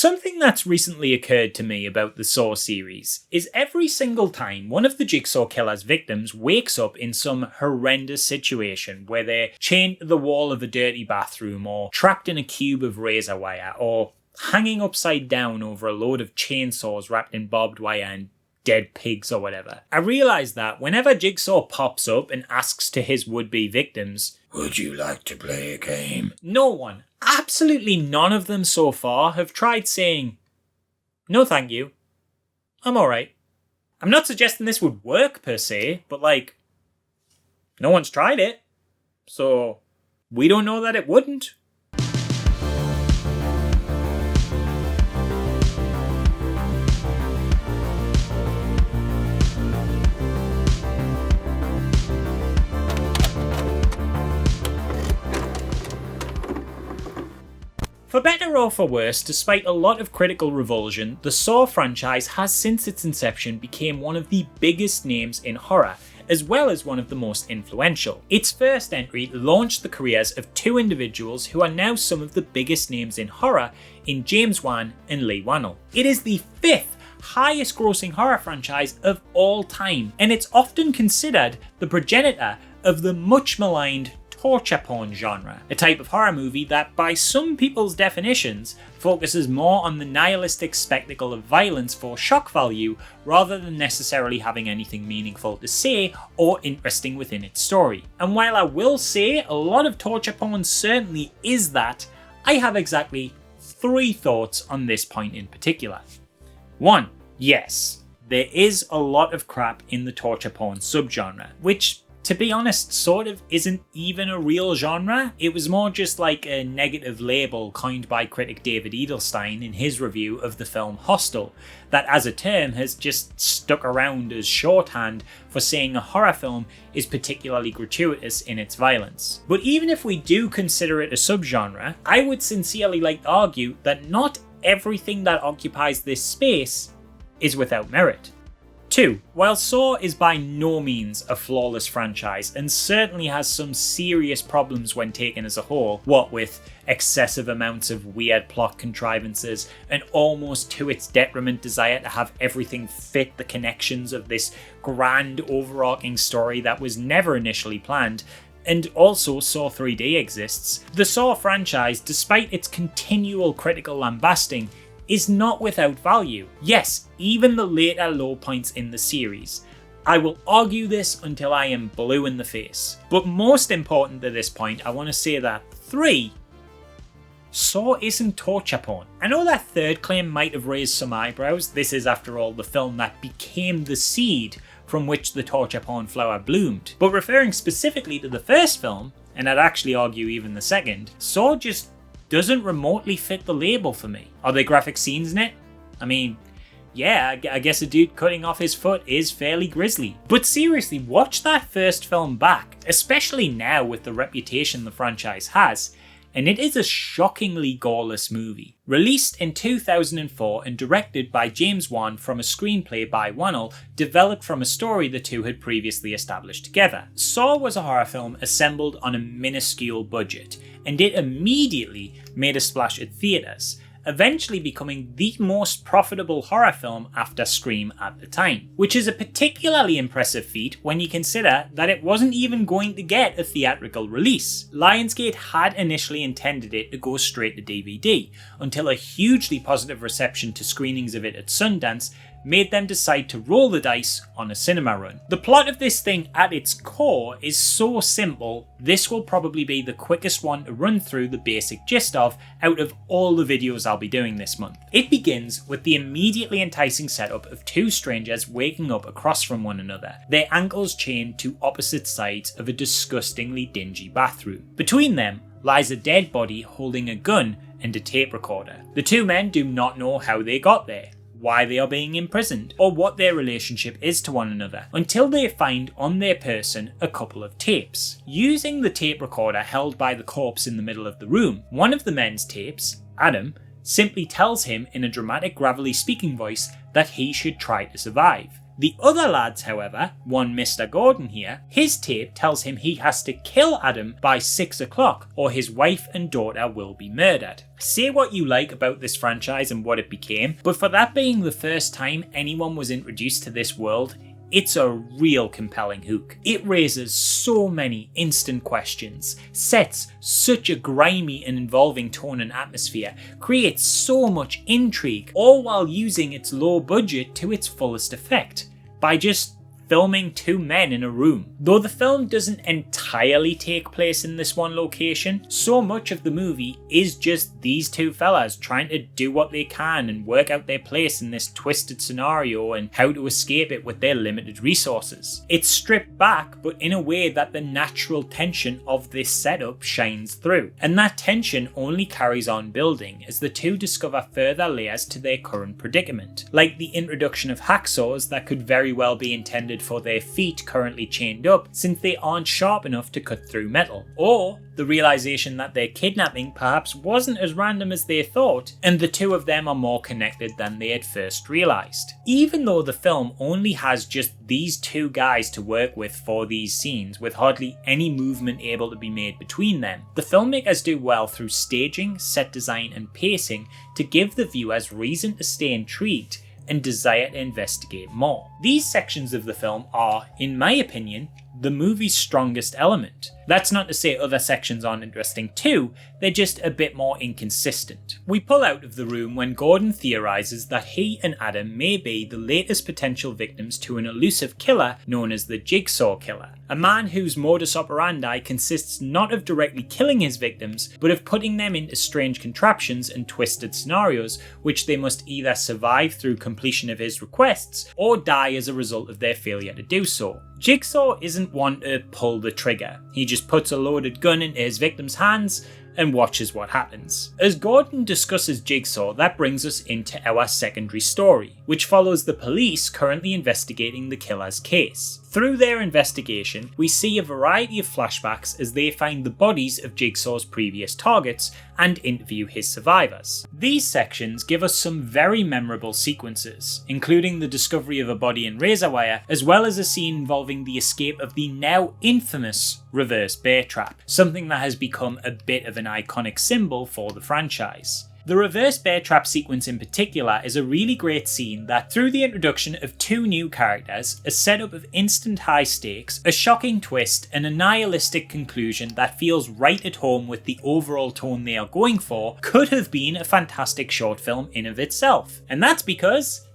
Something that's recently occurred to me about the Saw series is every single time one of the Jigsaw Killer's victims wakes up in some horrendous situation where they're chained to the wall of a dirty bathroom or trapped in a cube of razor wire or hanging upside down over a load of chainsaws wrapped in barbed wire and dead pigs or whatever. I realise that whenever Jigsaw pops up and asks to his would-be victims, "Would you like to play a game?" no one, absolutely none of them so far, have tried saying, "No thank you, I'm alright." I'm not suggesting this would work per se, but no one's tried it, so we don't know that it wouldn't. For better or for worse, despite a lot of critical revulsion, the Saw franchise has since its inception become one of the biggest names in horror, as well as one of the most influential. Its first entry launched the careers of two individuals who are now some of the biggest names in horror in James Wan and Leigh Whannell. It is the fifth highest grossing horror franchise of all time, and it's often considered the progenitor of the much maligned torture porn genre, a type of horror movie that, by some people's definitions, focuses more on the nihilistic spectacle of violence for shock value rather than necessarily having anything meaningful to say or interesting within its story. And while I will say a lot of torture porn certainly is that, I have exactly 3 thoughts on this point in particular. 1. Yes, there is a lot of crap in the torture porn subgenre, which, to be honest, sort of isn't even a real genre. It was more just like a negative label coined by critic David Edelstein in his review of the film Hostel, that as a term has just stuck around as shorthand for saying a horror film is particularly gratuitous in its violence. But even if we do consider it a subgenre, I would sincerely like to argue that not everything that occupies this space is without merit. 2. While Saw is by no means a flawless franchise and certainly has some serious problems when taken as a whole, what with excessive amounts of weird plot contrivances, an almost to its detriment desire to have everything fit the connections of this grand overarching story that was never initially planned, and also Saw 3D exists, the Saw franchise, despite its continual critical lambasting, is not without value. Yes, even the later low points in the series. I will argue this until I am blue in the face. But most important to this point, I want to say that 3. Saw isn't torture porn. I know that third claim might have raised some eyebrows. This is, after all, the film that became the seed from which the torture porn flower bloomed. But referring specifically to the first film, and I'd actually argue even the second, Saw just doesn't remotely fit the label for me. Are there graphic scenes in it? I mean, yeah, I guess a dude cutting off his foot is fairly grisly. But seriously, watch that first film back, especially now with the reputation the franchise has, and it is a shockingly goreless movie. Released in 2004 and directed by James Wan from a screenplay by Whannell, developed from a story the two had previously established together. Saw was a horror film assembled on a minuscule budget, and it immediately made a splash at theatres, eventually becoming the most profitable horror film after Scream at the time, which is a particularly impressive feat when you consider that it wasn't even going to get a theatrical release. Lionsgate had initially intended it to go straight to DVD, until a hugely positive reception to screenings of it at Sundance made them decide to roll the dice on a cinema run. The plot of this thing at its core is so simple, this will probably be the quickest one to run through the basic gist of out of all the videos I'll be doing this month. It begins with the immediately enticing setup of two strangers waking up across from one another, their ankles chained to opposite sides of a disgustingly dingy bathroom. Between them lies a dead body holding a gun and a tape recorder. The two men do not know how they got there, why they are being imprisoned, or what their relationship is to one another, until they find on their person a couple of tapes. Using the tape recorder held by the corpse in the middle of the room, one of the men's tapes, Adam, simply tells him in a dramatic gravelly speaking voice that he should try to survive. The other lads, however, one Mr. Gordon here, his tape tells him he has to kill Adam by 6 o'clock or his wife and daughter will be murdered. Say what you like about this franchise and what it became, but for that being the first time anyone was introduced to this world, it's a real compelling hook. It raises so many instant questions, sets such a grimy and involving tone and atmosphere, creates so much intrigue, all while using its low budget to its fullest effect, by just filming two men in a room. Though the film doesn't entirely take place in this one location, so much of the movie is just these two fellas trying to do what they can and work out their place in this twisted scenario and how to escape it with their limited resources. It's stripped back, but in a way that the natural tension of this setup shines through, and that tension only carries on building as the two discover further layers to their current predicament, like the introduction of hacksaws that could very well be intended for their feet currently chained up since they aren't sharp enough to cut through metal, or the realization that their kidnapping perhaps wasn't as random as they thought and the two of them are more connected than they had first realized. Even though the film only has just these two guys to work with for these scenes with hardly any movement able to be made between them, the filmmakers do well through staging, set design and pacing to give the viewers reason to stay intrigued and desire to investigate more. These sections of the film are, in my opinion, the movie's strongest element. That's not to say other sections aren't interesting too, they're just a bit more inconsistent. We pull out of the room when Gordon theorizes that he and Adam may be the latest potential victims to an elusive killer known as the Jigsaw Killer, a man whose modus operandi consists not of directly killing his victims, but of putting them into strange contraptions and twisted scenarios which they must either survive through completion of his requests or die as a result of their failure to do so. Jigsaw isn't one to pull the trigger, he just puts a loaded gun into his victim's hands and watches what happens. As Gordon discusses Jigsaw, that brings us into our secondary story, which follows the police currently investigating the killer's case. Through their investigation, we see a variety of flashbacks as they find the bodies of Jigsaw's previous targets and interview his survivors. These sections give us some very memorable sequences, including the discovery of a body in razor wire, as well as a scene involving the escape of the now infamous reverse bear trap, something that has become a bit of an iconic symbol for the franchise. The reverse bear trap sequence in particular is a really great scene that, through the introduction of two new characters, a setup of instant high stakes, a shocking twist, and a nihilistic conclusion that feels right at home with the overall tone they are going for, could have been a fantastic short film in of itself. And that's because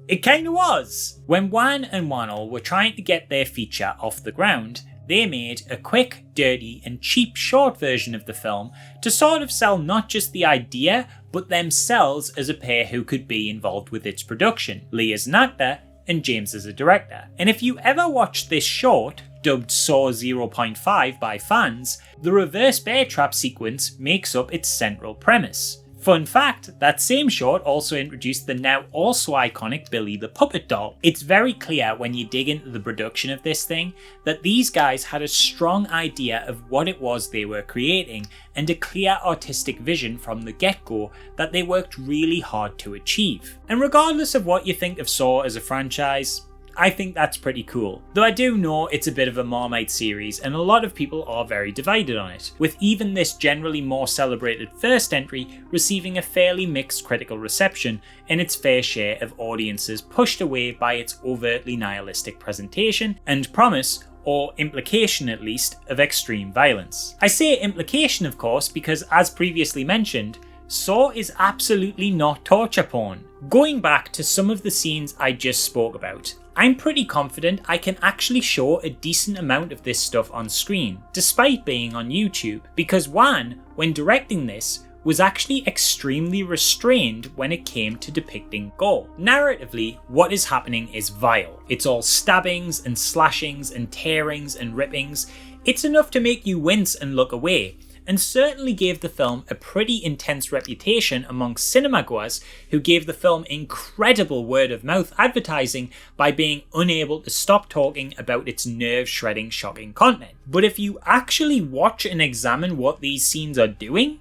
it kinda was! When Juan and Juanol were trying to get their feature off the ground, they made a quick, dirty, and cheap short version of the film to sort of sell not just the idea, but themselves as a pair who could be involved with its production, Lee as an actor and James as a director. And if you ever watched this short, dubbed Saw 0.5 by fans, the reverse bear trap sequence makes up its central premise. Fun fact, that same short also introduced the now also iconic Billy the Puppet Doll. It's very clear when you dig into the production of this thing that these guys had a strong idea of what it was they were creating and a clear artistic vision from the get-go that they worked really hard to achieve. And regardless of what you think of Saw as a franchise, I think that's pretty cool. Though I do know it's a bit of a Marmite series and a lot of people are very divided on it, with even this generally more celebrated first entry receiving a fairly mixed critical reception and its fair share of audiences pushed away by its overtly nihilistic presentation and promise, or implication at least, of extreme violence. I say implication of course because, as previously mentioned, Saw is absolutely not torture porn. Going back to some of the scenes I just spoke about, I'm pretty confident I can actually show a decent amount of this stuff on screen, despite being on YouTube, because Juan, when directing this, was actually extremely restrained when it came to depicting gore. Narratively, what is happening is vile. It's all stabbings and slashings and tearings and rippings. It's enough to make you wince and look away, and certainly gave the film a pretty intense reputation amongst cinemagoers who gave the film incredible word-of-mouth advertising by being unable to stop talking about its nerve-shredding, shocking content. But if you actually watch and examine what these scenes are doing,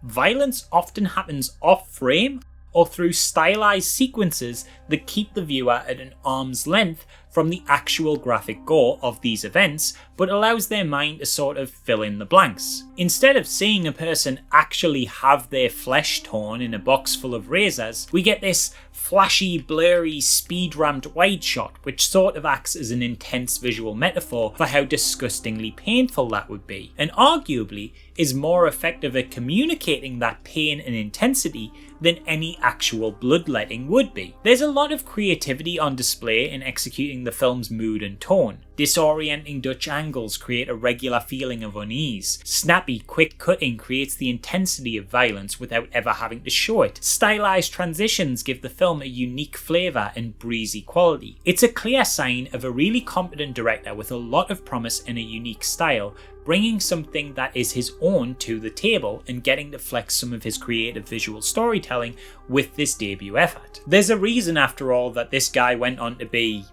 violence often happens off-frame or through stylized sequences that keep the viewer at an arm's length from the actual graphic gore of these events, but allows their mind to sort of fill in the blanks. Instead of seeing a person actually have their flesh torn in a box full of razors, we get this flashy, blurry, speed-ramped wide shot, which sort of acts as an intense visual metaphor for how disgustingly painful that would be, and arguably is more effective at communicating that pain and intensity than any actual bloodletting would be. There's a lot of creativity on display in executing the film's mood and tone. Disorienting Dutch angles create a regular feeling of unease. Snappy, quick cutting creates the intensity of violence without ever having to show it. Stylized transitions give the film a unique flavour and breezy quality. It's a clear sign of a really competent director with a lot of promise and a unique style, bringing something that is his own to the table and getting to flex some of his creative visual storytelling with this debut effort. There's a reason, after all, that this guy went on to be,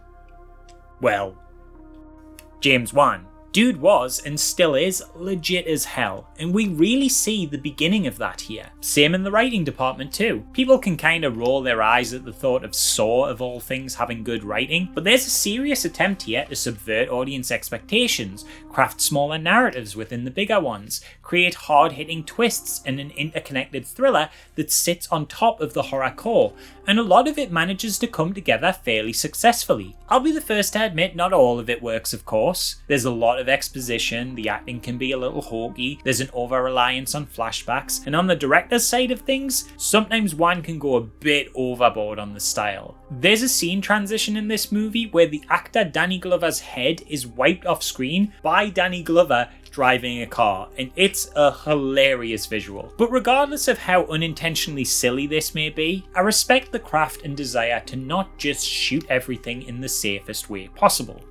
well, James Wan. Dude was, and still is, legit as hell, and we really see the beginning of that here. Same in the writing department too. People can kind of roll their eyes at the thought of Saw, of all things, having good writing, but there's a serious attempt here to subvert audience expectations, craft smaller narratives within the bigger ones, create hard-hitting twists and an interconnected thriller that sits on top of the horror core, and a lot of it manages to come together fairly successfully. I'll be the first to admit not all of it works, of course. There's a lot of exposition, the acting can be a little hokey, there's an over-reliance on flashbacks, and on the director's side of things, sometimes one can go a bit overboard on the style. There's a scene transition in this movie where the actor Danny Glover's head is wiped off screen by Danny Glover driving a car, and it's a hilarious visual. But regardless of how unintentionally silly this may be, I respect the craft and desire to not just shoot everything in the safest way possible.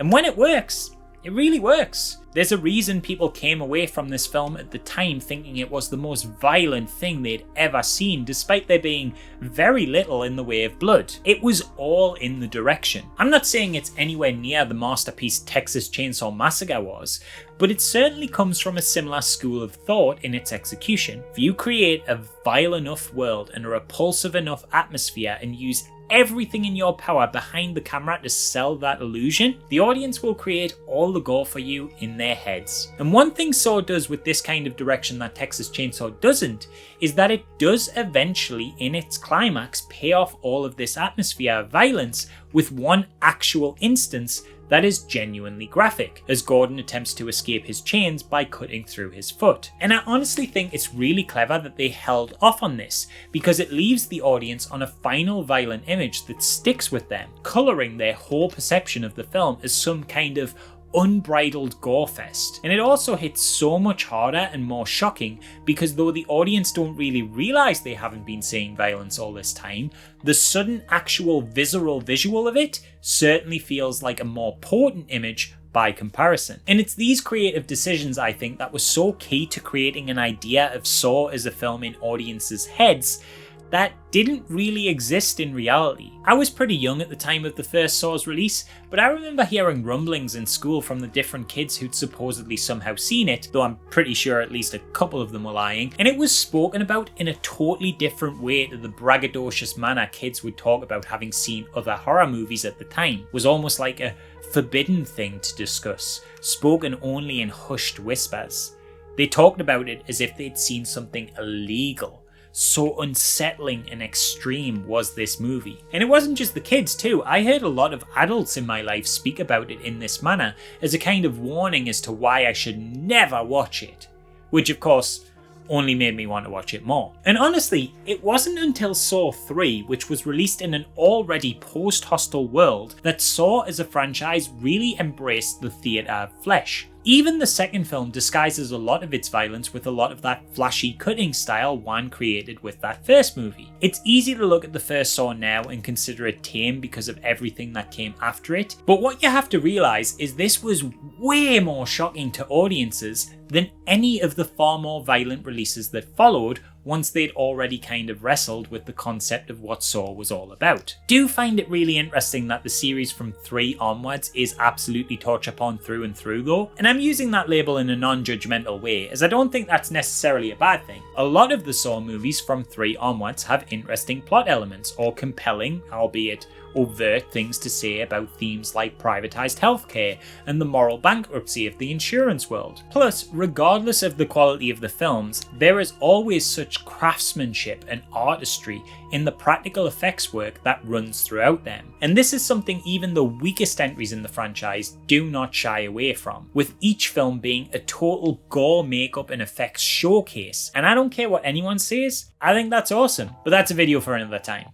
And when it works, it really works. There's a reason people came away from this film at the time thinking it was the most violent thing they'd ever seen, despite there being very little in the way of blood. It was all in the direction. I'm not saying it's anywhere near the masterpiece Texas Chainsaw Massacre was, but it certainly comes from a similar school of thought in its execution. If you create a vile enough world and a repulsive enough atmosphere and use everything in your power behind the camera to sell that illusion, the audience will create all the gore for you in their heads. And one thing Saw does with this kind of direction that Texas Chainsaw doesn't, is that it does eventually, in its climax, pay off all of this atmosphere of violence with one actual instance that is genuinely graphic, as Gordon attempts to escape his chains by cutting through his foot. And I honestly think it's really clever that they held off on this, because it leaves the audience on a final violent image that sticks with them, colouring their whole perception of the film as some kind of unbridled gore fest. And it also hits so much harder and more shocking because though the audience don't really realise they haven't been seeing violence all this time, the sudden actual visceral visual of it certainly feels like a more potent image by comparison. And it's these creative decisions, I think, that was so key to creating an idea of Saw as a film in audiences' heads that didn't really exist in reality. I was pretty young at the time of the first Saw's release, but I remember hearing rumblings in school from the different kids who'd supposedly somehow seen it, though I'm pretty sure at least a couple of them were lying, and it was spoken about in a totally different way to the braggadocious manner kids would talk about having seen other horror movies at the time. It was almost like a forbidden thing to discuss, spoken only in hushed whispers. They talked about it as if they'd seen something illegal. So unsettling and extreme was this movie. And it wasn't just the kids too, I heard a lot of adults in my life speak about it in this manner as a kind of warning as to why I should never watch it. Which of course only made me want to watch it more. And honestly, it wasn't until Saw 3, which was released in an already post-Hostel world, that Saw as a franchise really embraced the theatre of flesh. Even the second film disguises a lot of its violence with a lot of that flashy cutting style Wan created with that first movie. It's easy to look at the first Saw now and consider it tame because of everything that came after it, but what you have to realise is this was way more shocking to audiences than any of the far more violent releases that followed, once they'd already kind of wrestled with the concept of what Saw was all about. Do find it really interesting that the series from 3 onwards is absolutely torture porn through and through though, and I'm using that label in a non-judgmental way as I don't think that's necessarily a bad thing. A lot of the Saw movies from 3 onwards have interesting plot elements or compelling, albeit overt, things to say about themes like privatised healthcare and the moral bankruptcy of the insurance world. Plus, regardless of the quality of the films, there is always such craftsmanship and artistry in the practical effects work that runs throughout them. And this is something even the weakest entries in the franchise do not shy away from, with each film being a total gore makeup and effects showcase. And I don't care what anyone says, I think that's awesome, but that's a video for another time.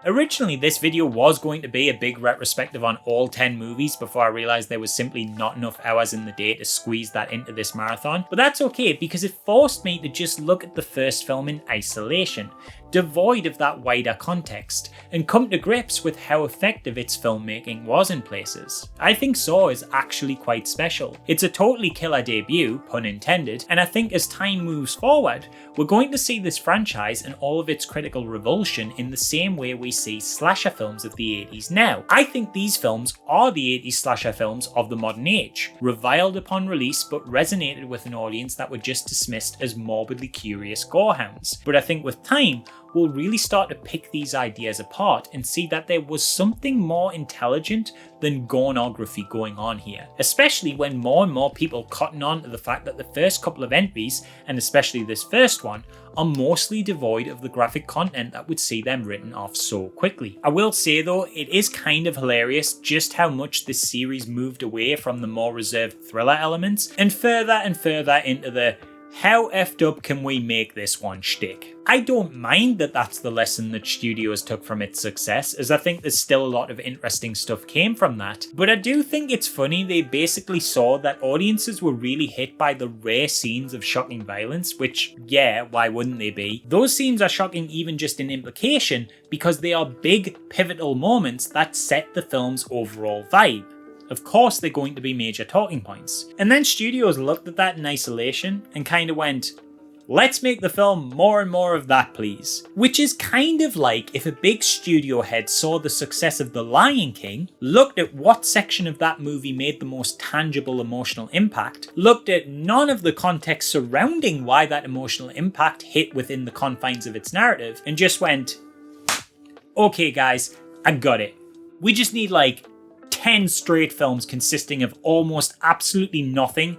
Originally, this video was going to be a big retrospective on all 10 movies before I realised there was simply not enough hours in the day to squeeze that into this marathon, but that's okay because it forced me to just look at the first film in isolation, devoid of that wider context, and come to grips with how effective its filmmaking was in places. I think Saw is actually quite special. It's a totally killer debut, pun intended, and I think as time moves forward, we're going to see this franchise and all of its critical revulsion in the same way we see slasher films of the 80s now. I think these films are the 80s slasher films of the modern age, reviled upon release but resonated with an audience that were just dismissed as morbidly curious gorehounds. But I think with time, we'll really start to pick these ideas apart and see that there was something more intelligent than gornography going on here, especially when more and more people cotton on to the fact that the first couple of entries, and especially this first one, are mostly devoid of the graphic content that would see them written off so quickly. I will say though, it is kind of hilarious just how much this series moved away from the more reserved thriller elements and further into the how effed up can we make this one shtick. I don't mind that that's the lesson that studios took from its success, as I think there's still a lot of interesting stuff came from that, but I do think it's funny they basically saw that audiences were really hit by the rare scenes of shocking violence, which, yeah, why wouldn't they be? Those scenes are shocking even just in implication, because they are big, pivotal moments that set the film's overall vibe. Of course they're going to be major talking points. And then studios looked at that in isolation and kind of went, let's make the film more and more of that please. Which is kind of like if a big studio head saw the success of The Lion King, looked at what section of that movie made the most tangible emotional impact, looked at none of the context surrounding why that emotional impact hit within the confines of its narrative, and just went, okay guys, I got it. We just need like 10 straight films consisting of almost absolutely nothing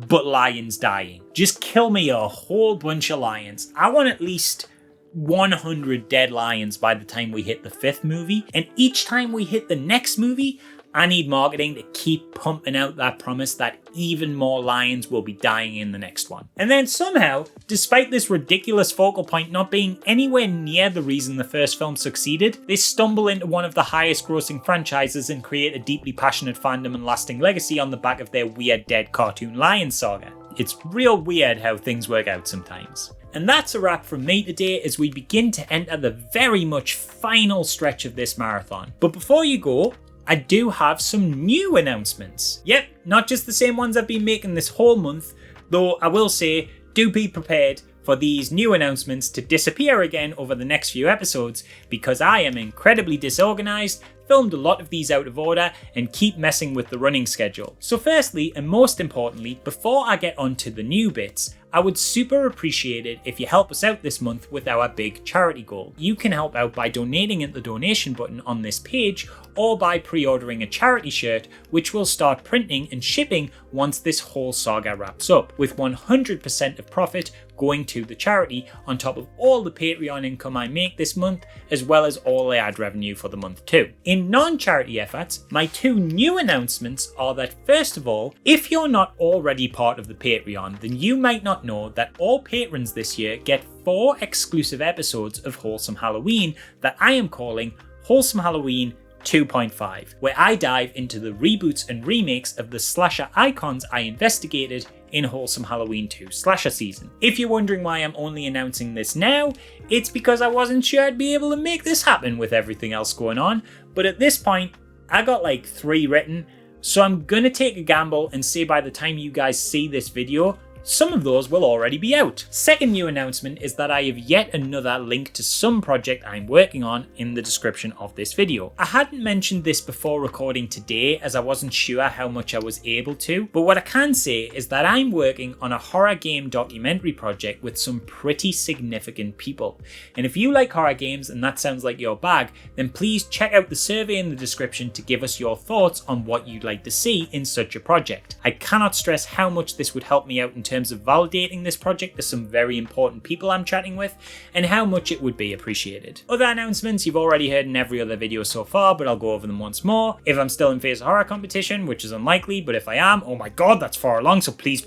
but lions dying. Just kill me a whole bunch of lions. I want at least 100 dead lions by the time we hit the 5th movie, and each time we hit the next movie, I need marketing to keep pumping out that promise that even more lions will be dying in the next one. And then somehow, despite this ridiculous focal point not being anywhere near the reason the first film succeeded, they stumble into one of the highest grossing franchises and create a deeply passionate fandom and lasting legacy on the back of their weird dead cartoon lion saga. It's real weird how things work out sometimes. And that's a wrap from me today as we begin to enter the very much final stretch of this marathon. But before you go, I do have some new announcements. Yep, not just the same ones I've been making this whole month, though I will say, do be prepared for these new announcements to disappear again over the next few episodes, because I am incredibly disorganised, filmed a lot of these out of order, and keep messing with the running schedule. So firstly, and most importantly, before I get on to the new bits, I would super appreciate it if you help us out this month with our big charity goal. You can help out by donating at the donation button on this page, or by pre-ordering a charity shirt, which will start printing and shipping once this whole saga wraps up, with 100% of profit going to the charity on top of all the Patreon income I make this month, as well as all the ad revenue for the month too. In non-charity efforts, my 2 new announcements are that first of all, if you're not already part of the Patreon, then you might not know that all patrons this year get 4 exclusive episodes of Wholesome Halloween that I am calling Wholesome Halloween 2.5, where I dive into the reboots and remakes of the slasher icons I investigated in Wholesome Halloween 2 slasher season. If you're wondering why I'm only announcing this now, it's because I wasn't sure I'd be able to make this happen with everything else going on, but at this point, I got like 3 written, so I'm gonna take a gamble and say by the time you guys see this video, some of those will already be out. Second new announcement is that I have yet another link to some project I'm working on in the description of this video. I hadn't mentioned this before recording today as I wasn't sure how much I was able to, but what I can say is that I'm working on a horror game documentary project with some pretty significant people. And if you like horror games and that sounds like your bag, then please check out the survey in the description to give us your thoughts on what you'd like to see in such a project. I cannot stress how much this would help me out in terms of validating this project to some very important people I'm chatting with, and how much it would be appreciated. Other announcements you've already heard in every other video so far, but I'll go over them once more. If I'm still in Face of Horror competition, which is unlikely, but if I am, oh my god, that's far along, so please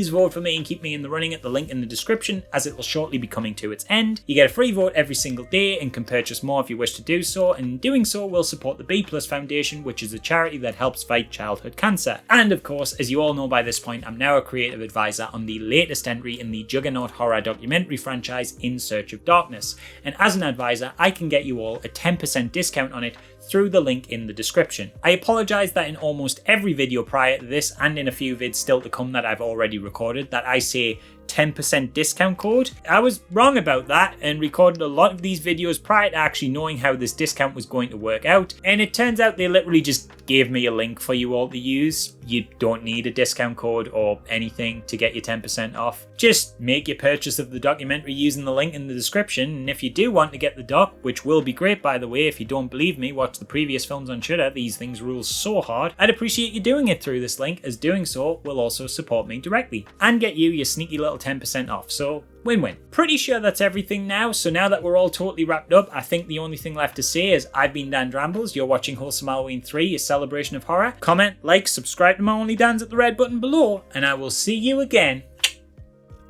vote for me and keep me in the running at the link in the description, as it will shortly be coming to its end. You get a free vote every single day and can purchase more if you wish to do so, and in doing so will support the B Plus Foundation, which is a charity that helps fight childhood cancer. And of course, as you all know by this point, I'm now a creative advisor on the latest entry in the juggernaut horror documentary franchise In Search of Darkness, and as an advisor I can get you all a 10% discount on it through the link in the description. I apologise that in almost every video prior to this, and in a few vids still to come that I've already recorded, that I say 10% discount code. I was wrong about that and recorded a lot of these videos prior to actually knowing how this discount was going to work out, and it turns out they literally just gave me a link for you all to use. You don't need a discount code or anything to get your 10% off. Just make your purchase of the documentary using the link in the description, and if you do want to get the doc, which will be great by the way, if you don't believe me, watch the previous films on Shudder, these things rule so hard, I'd appreciate you doing it through this link, as doing so will also support me directly and get you your sneaky little 10% off, so win-win. Pretty sure that's everything now, so now that we're all totally wrapped up, I think the only thing left to say is I've been Dan Drambles, you're watching Wholesome Halloween 3, a celebration of horror. Comment, like, subscribe to my Only Dan's at the red button below, and I will see you again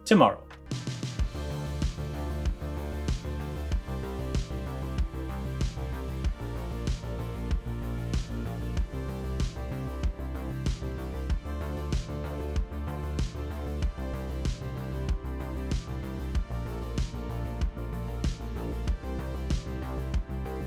tomorrow.